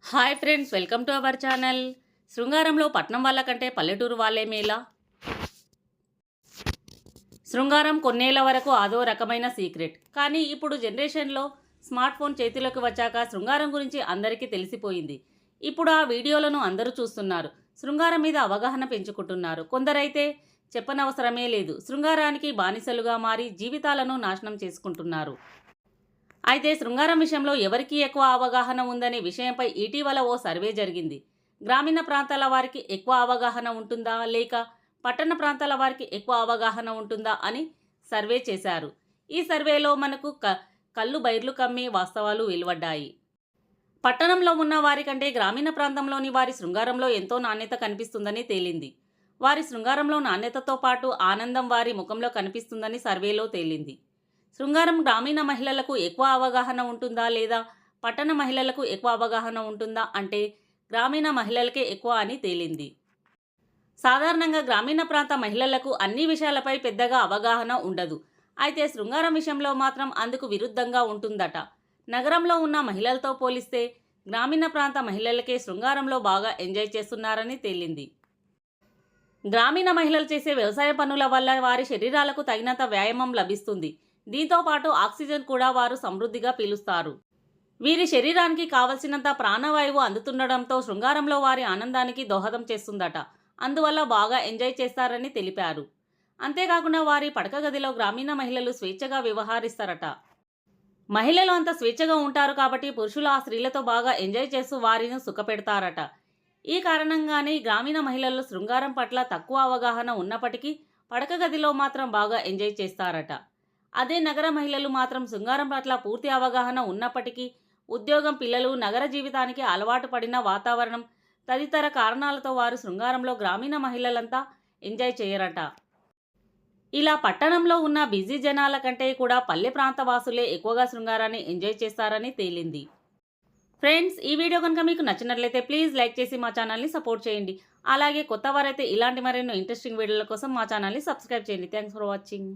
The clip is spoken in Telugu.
Hi friends, welcome to our channel. శృంగారంలో పట్నం వాళ్ళ కంటే పల్లెటూరు వాళ్ళే మేలా? శృంగారం కొన్నేళ్ల వరకు అదో రకమైన సీక్రెట్. కానీ ఇప్పుడు జనరేషన్లో స్మార్ట్ ఫోన్ చేతిలోకి వచ్చాక శృంగారం గురించి అందరికీ తెలిసిపోయింది. ఇప్పుడు ఆ వీడియోలను అందరూ చూస్తున్నారు. శృంగారం మీద అవగాహన పెంచుకుంటున్నారు. కొందరైతే చెప్పనవసరమే లేదు, శృంగారానికి బానిసలుగా మారి జీవితాలను నాశనం చేసుకుంటున్నారు. అయితే శృంగారం విషయంలో ఎవరికి ఎక్కువ అవగాహన ఉందనే విషయంపై ఇటీవల ఓ సర్వే జరిగింది. గ్రామీణ ప్రాంతాల వారికి ఎక్కువ అవగాహన ఉంటుందా, లేక పట్టణ ప్రాంతాల వారికి ఎక్కువ అవగాహన ఉంటుందా అని సర్వే చేశారు. ఈ సర్వేలో మనకు కళ్ళు బైర్లు కమ్మే వాస్తవాలు వెలువడ్డాయి. పట్టణంలో ఉన్న వారి కంటే గ్రామీణ ప్రాంతంలోని వారి శృంగారంలో ఎంతో నాణ్యత కనిపిస్తుందని తేలింది. వారి శృంగారంలో నాణ్యతతో పాటు ఆనందం వారి ముఖంలో కనిపిస్తుందని సర్వేలో తేలింది. శృంగారం గ్రామీణ మహిళలకు ఎక్కువ అవగాహన ఉంటుందా, లేదా పట్టణ మహిళలకు ఎక్కువ అవగాహన ఉంటుందా అంటే గ్రామీణ మహిళలకే ఎక్కువ అని తేలింది. సాధారణంగా గ్రామీణ ప్రాంత మహిళలకు అన్ని విషయాలపై పెద్దగా అవగాహన ఉండదు. అయితే శృంగారం విషయంలో మాత్రం అందుకు విరుద్ధంగా ఉంటుందట. నగరంలో ఉన్న మహిళలతో పోలిస్తే గ్రామీణ ప్రాంత మహిళలకే శృంగారంలో బాగా ఎంజాయ్ చేస్తున్నారని తేలింది. గ్రామీణ మహిళలు చేసే వ్యవసాయ పనుల వల్ల వారి శరీరాలకు తగినంత వ్యాయామం లభిస్తుంది. దీంతో పాటు ఆక్సిజన్ కూడా వారు సమృద్ధిగా పీలుస్తారు. వీరి శరీరానికి కావలసినంత ప్రాణవాయువు అందుతుండడంతో శృంగారంలో వారి ఆనందానికి దోహదం చేస్తుందట. అందువల్ల బాగా ఎంజాయ్ చేస్తారని తెలిపారు. అంతేకాకుండా వారి పడక గదిలో గ్రామీణ మహిళలు స్వేచ్ఛగా వ్యవహరిస్తారట. మహిళలు అంత స్వేచ్ఛగా ఉంటారు కాబట్టి పురుషులు ఆ స్త్రీలతో బాగా ఎంజాయ్ చేస్తూ వారిని సుఖపెడతారట. ఈ కారణంగానే గ్రామీణ మహిళల్లో శృంగారం పట్ల తక్కువ అవగాహన ఉన్నప్పటికీ పడక గదిలో మాత్రం బాగా ఎంజాయ్ చేస్తారట. అదే నగర మహిళలు మాత్రం శృంగారం పట్ల పూర్తి అవగాహన ఉన్నప్పటికీ ఉద్యోగం, పిల్లలు, నగర జీవితానికి అలవాటు పడిన వాతావరణం తదితర కారణాలతో వారు శృంగారంలో గ్రామీణ మహిళలంతా ఎంజాయ్ చేయరట. ఇలా పట్టణంలో ఉన్న బిజీ జనాల కంటే కూడా పల్లె ప్రాంత వాసులే ఎక్కువగా శృంగారాన్ని ఎంజాయ్ చేస్తారని తేలింది. ఫ్రెండ్స్, ఈ వీడియో కనుక మీకు నచ్చినట్లయితే ప్లీజ్ లైక్ చేసి మా ఛానల్ని సపోర్ట్ చేయండి. అలాగే కొత్త వారైతే ఇలాంటి మరెన్నో ఇంట్రెస్టింగ్ వీడియోల కోసం మా ఛానల్ని సబ్స్క్రైబ్ చేయండి. Thanks for watching.